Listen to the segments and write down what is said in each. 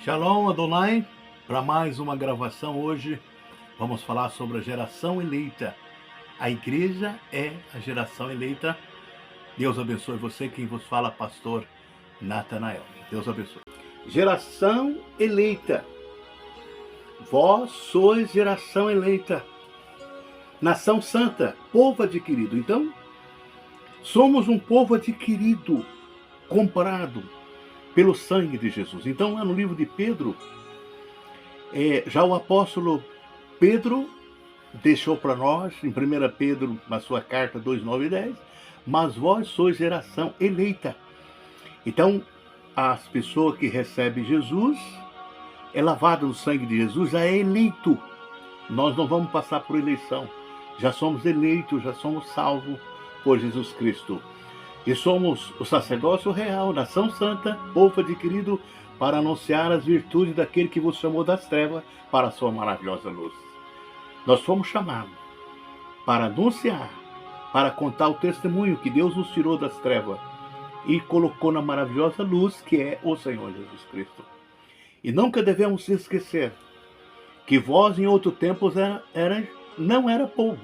Shalom Adonai, para mais uma gravação hoje, vamos falar sobre a geração eleita. A igreja é a geração eleita. Deus abençoe você, quem vos fala, pastor Natanael. Deus abençoe. Geração eleita. Vós sois geração eleita. Nação santa, povo adquirido. Então, somos um povo adquirido, comprado pelo sangue de Jesus. Então, lá no livro de Pedro, já o apóstolo Pedro deixou para nós, em 1 Pedro, na sua carta 2, 9 e 10, mas vós sois geração eleita. Então, as pessoas que recebem Jesus, é lavado no sangue de Jesus, já é eleito. Nós não vamos passar por eleição. Já somos eleitos, já somos salvos por Jesus Cristo. E somos o sacerdócio real, nação santa, povo adquirido, para anunciar as virtudes daquele que vos chamou das trevas para a sua maravilhosa luz. Nós fomos chamados para anunciar, para contar o testemunho que Deus nos tirou das trevas e colocou na maravilhosa luz que é o Senhor Jesus Cristo. E nunca devemos se esquecer que vós em outro tempo não era povo,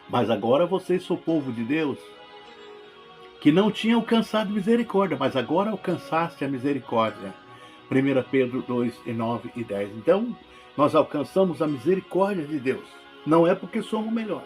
mas agora vocês são povo de Deus, que não tinha alcançado misericórdia, mas agora alcançaste a misericórdia. 1 Pedro 2, 9 e 10. Então, nós alcançamos a misericórdia de Deus. Não é porque somos melhor,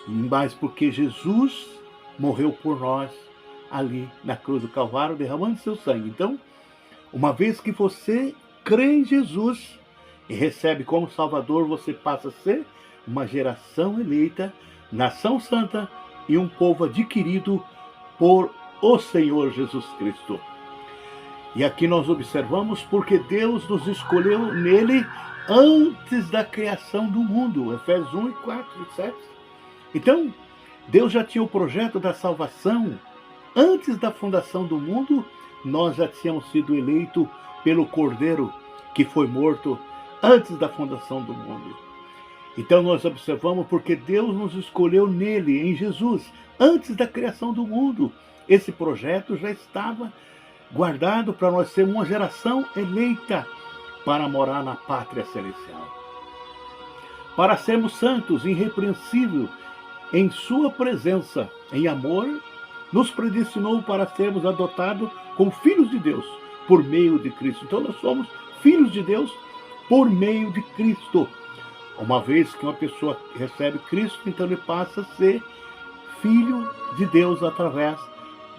mas porque Jesus morreu por nós ali na cruz do Calvário, derramando seu sangue. Então, uma vez que você crê em Jesus e recebe como Salvador, você passa a ser uma geração eleita, nação santa e um povo adquirido por o Senhor Jesus Cristo. E aqui nós observamos porque Deus nos escolheu nele antes da criação do mundo. Efésios 1, 4 e 7. Então, Deus já tinha o projeto da salvação. Antes da fundação do mundo, nós já tínhamos sido eleitos pelo Cordeiro que foi morto antes da fundação do mundo. Então nós observamos porque Deus nos escolheu nele, em Jesus, antes da criação do mundo. Esse projeto já estava guardado para nós sermos uma geração eleita para morar na pátria celestial. Para sermos santos, irrepreensíveis em sua presença, em amor, nos predestinou para sermos adotados como filhos de Deus, por meio de Cristo. Então nós somos filhos de Deus por meio de Cristo. Uma vez que uma pessoa recebe Cristo, então ele passa a ser filho de Deus através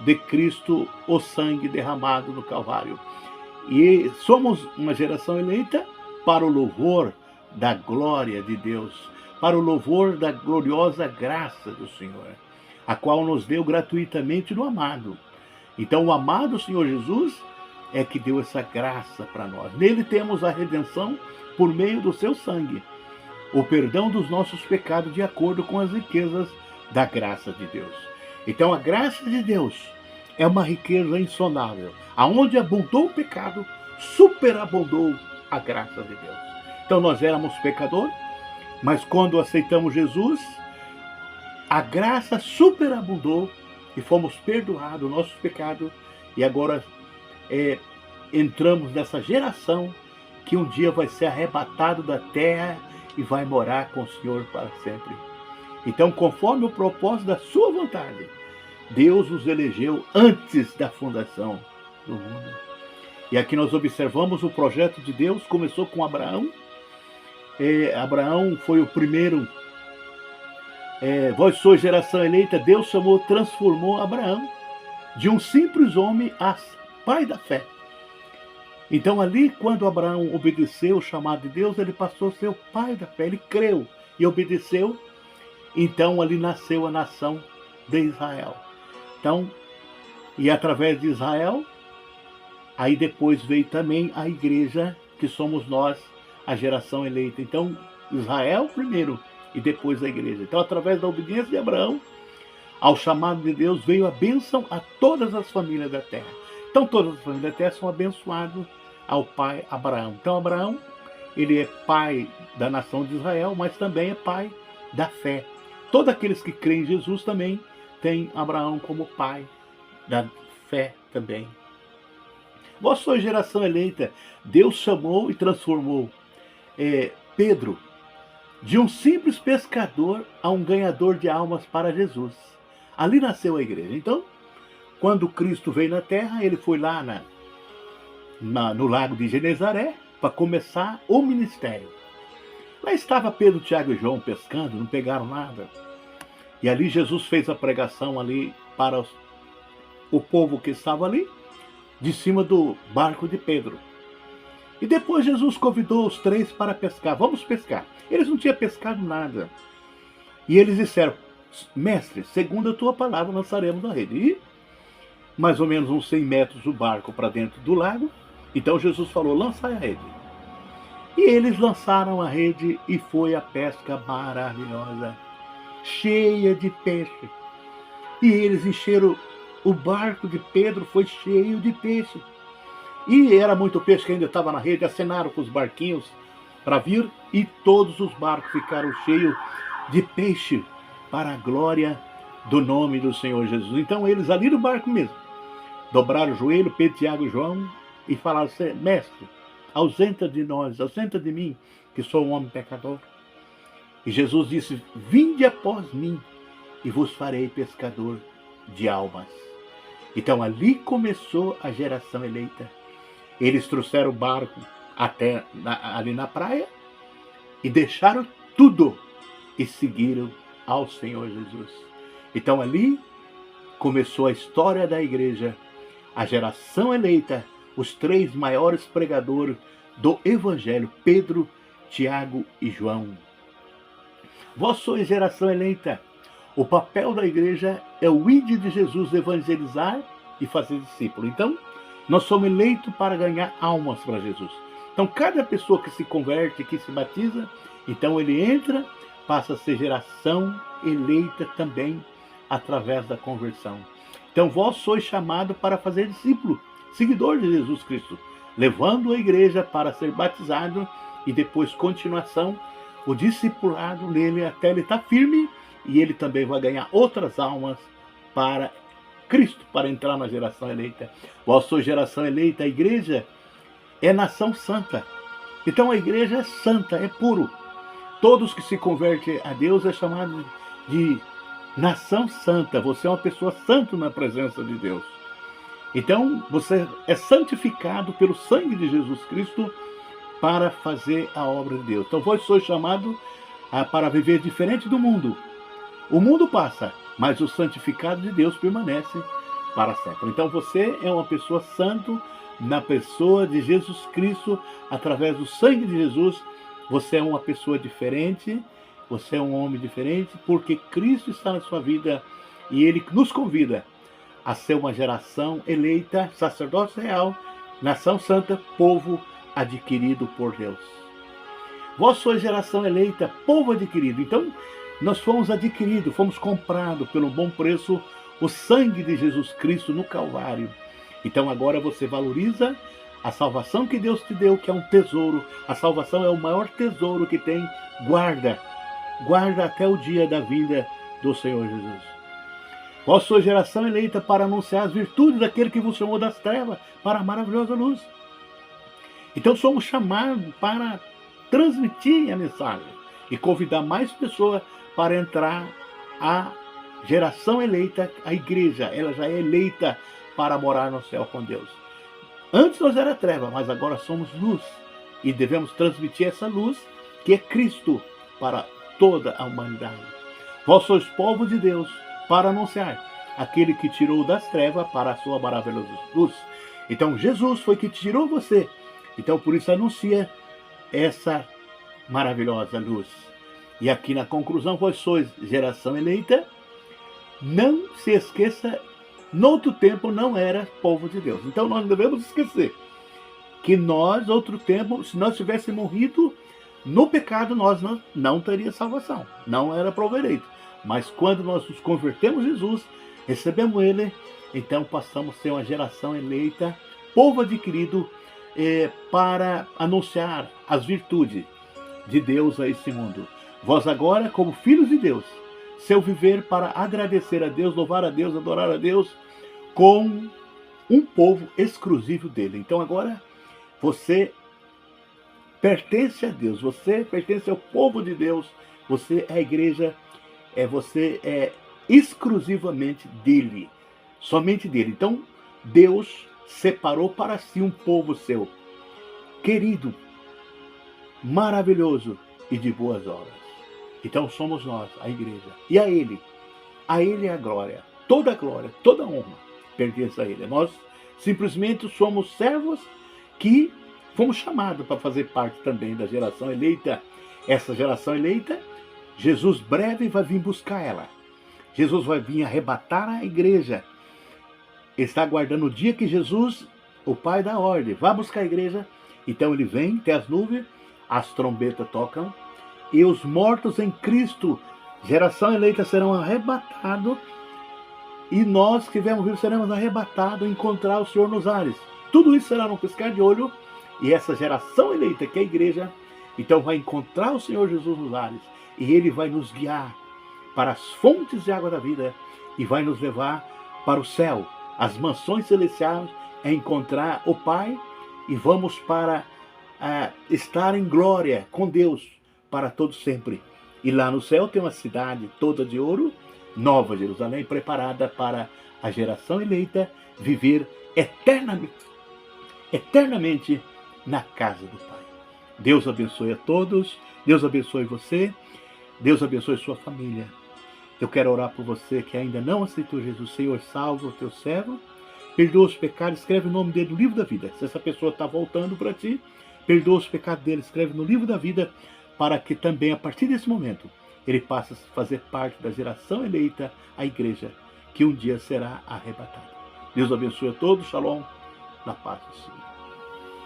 de Cristo, o sangue derramado no Calvário. E somos uma geração eleita para o louvor da glória de Deus, para o louvor da gloriosa graça do Senhor, a qual nos deu gratuitamente no amado. Então o amado Senhor Jesus é que deu essa graça para nós. Nele temos a redenção por meio do seu sangue, o perdão dos nossos pecados de acordo com as riquezas da graça de Deus. Então a graça de Deus é uma riqueza insonável. Aonde abundou o pecado, superabundou a graça de Deus. Então nós éramos pecadores, mas quando aceitamos Jesus, a graça superabundou e fomos perdoados nossos pecados. E agora entramos nessa geração que um dia vai ser arrebatado da terra e vai morar com o Senhor para sempre. Então, conforme o propósito da sua vontade, Deus nos elegeu antes da fundação do mundo. E aqui nós observamos o projeto de Deus, começou com Abraão. Abraão foi o primeiro. Vós sois geração eleita, Deus chamou, transformou Abraão de um simples homem a pai da fé. Então ali, quando Abraão obedeceu o chamado de Deus, ele passou a ser o pai da fé. Ele creu e obedeceu. Então ali nasceu a nação de Israel. Então, e através de Israel, aí depois veio também a igreja, que somos nós, a geração eleita. Então, Israel primeiro e depois a igreja. Então, através da obediência de Abraão ao chamado de Deus, veio a bênção a todas as famílias da terra. Então, todas as famílias da terra são abençoadas ao pai Abraão. Então, Abraão, ele é pai da nação de Israel, mas também é pai da fé. Todos aqueles que creem em Jesus também têm Abraão como pai da fé também. Vós sois geração eleita. Deus chamou e transformou Pedro de um simples pescador a um ganhador de almas para Jesus. Ali nasceu a igreja. Então, quando Cristo veio na terra, ele foi lá no lago de Genezaré para começar o ministério. Lá estava Pedro, Tiago e João pescando, não pegaram nada. E ali Jesus fez a pregação ali para o povo que estava ali, de cima do barco de Pedro. E depois Jesus convidou os três para pescar. Vamos pescar. Eles não tinham pescado nada. E eles disseram, mestre, segundo a tua palavra, lançaremos a rede. E mais ou menos uns 100 metros o barco para dentro do lago. Então Jesus falou, lançai a rede. E eles lançaram a rede e foi a pesca maravilhosa, cheia de peixe. E eles encheram o barco de Pedro, foi cheio de peixe. E era muito peixe que ainda estava na rede, acenaram com os barquinhos para vir e todos os barcos ficaram cheios de peixe para a glória do nome do Senhor Jesus. Então eles ali no barco mesmo, dobraram o joelho, Pedro, Tiago e João, e falaram, mestre, ausenta de nós, ausenta de mim, que sou um homem pecador. E Jesus disse, vinde após mim e vos farei pescador de almas. Então ali começou a geração eleita. Eles trouxeram o barco até ali na praia e deixaram tudo e seguiram ao Senhor Jesus. Então ali começou a história da igreja, a geração eleita, os três maiores pregadores do Evangelho, Pedro, Tiago e João. Vós sois geração eleita. O papel da igreja é o ide de Jesus evangelizar e fazer discípulo. Então, nós somos eleitos para ganhar almas para Jesus. Então, cada pessoa que se converte, que se batiza, então ele entra, passa a ser geração eleita também através da conversão. Então, vós sois chamados para fazer discípulo, seguidor de Jesus Cristo, levando a igreja para ser batizado e depois, continuação, o discipulado nele até ele estar firme e ele também vai ganhar outras almas para Cristo, para entrar na geração eleita. Vós sois geração eleita, a igreja é nação santa. Então a igreja é santa, é puro. Todos que se convertem a Deus é chamado de nação santa. Você é uma pessoa santa na presença de Deus. Então você é santificado pelo sangue de Jesus Cristo para fazer a obra de Deus. Então vós sois chamados para viver diferente do mundo. O mundo passa, mas o santificado de Deus permanece para sempre. Então você é uma pessoa santa na pessoa de Jesus Cristo, através do sangue de Jesus. Você é uma pessoa diferente, você é um homem diferente, porque Cristo está na sua vida e Ele nos convida a ser uma geração eleita, sacerdócio real, nação santa, povo adquirido por Deus. Vós sois geração eleita, povo adquirido. Então, nós fomos adquiridos, fomos comprados pelo bom preço, o sangue de Jesus Cristo no Calvário. Então agora você valoriza a salvação que Deus te deu, que é um tesouro. A salvação é o maior tesouro que tem. Guarda até o dia da vinda do Senhor Jesus. Vós sois geração eleita para anunciar as virtudes daquele que vos chamou das trevas para a maravilhosa luz. Então somos chamados para transmitir a mensagem e convidar mais pessoas para entrar a geração eleita, a igreja. Ela já é eleita para morar no céu com Deus. Antes nós era treva, mas agora somos luz. E devemos transmitir essa luz, que é Cristo, para toda a humanidade. Vós sois povo de Deus, para anunciar aquele que tirou das trevas para a sua maravilhosa luz. Então Jesus foi que tirou você. Então por isso anuncia essa maravilhosa luz. E aqui na conclusão, vós sois geração eleita. Não se esqueça, no outro tempo não era povo de Deus. Então nós não devemos esquecer que nós, outro tempo, se nós tivéssemos morrido no pecado, nós não teríamos salvação. Não era proveito. Mas quando nós nos convertemos a Jesus, recebemos Ele, então passamos a ser uma geração eleita, povo adquirido, para anunciar as virtudes de Deus a esse mundo. Vós agora, como filhos de Deus, seu viver para agradecer a Deus, louvar a Deus, adorar a Deus, com um povo exclusivo dele. Então agora você pertence a Deus, você pertence ao povo de Deus, você é a igreja, você é exclusivamente dele, somente dele. Então Deus separou para si um povo seu, querido, maravilhoso e de boas obras. Então somos nós, a igreja, e a ele é a glória, toda honra pertence a ele. Nós simplesmente somos servos que fomos chamados para fazer parte também da geração eleita. Essa geração eleita, Jesus breve vai vir buscar ela. Jesus vai vir arrebatar a igreja. Está aguardando o dia que Jesus, o Pai da ordem, vai buscar a igreja. Então ele vem, tem as nuvens, as trombetas tocam, e os mortos em Cristo, geração eleita, serão arrebatados, e nós que estivermos vivos seremos arrebatados e encontrar o Senhor nos ares. Tudo isso será num piscar de olho, e essa geração eleita, que é a igreja, então vai encontrar o Senhor Jesus nos ares, e ele vai nos guiar para as fontes de água da vida, e vai nos levar para o céu, as mansões celestiais, é encontrar o Pai, e vamos para estar em glória com Deus para todo sempre. E lá no céu tem uma cidade toda de ouro, Nova Jerusalém, preparada para a geração eleita viver eternamente na casa do Pai. Deus abençoe a todos, Deus abençoe você, Deus abençoe sua família. Eu quero orar por você que ainda não aceitou Jesus. Senhor, salva o teu servo, perdoa os pecados, escreve o nome dele no livro da vida. Se essa pessoa está voltando para ti, perdoa os pecados dele, escreve no livro da vida, para que também, a partir desse momento, ele passe a fazer parte da geração eleita, a igreja, que um dia será arrebatada. Deus abençoe a todos, shalom, na paz do Senhor.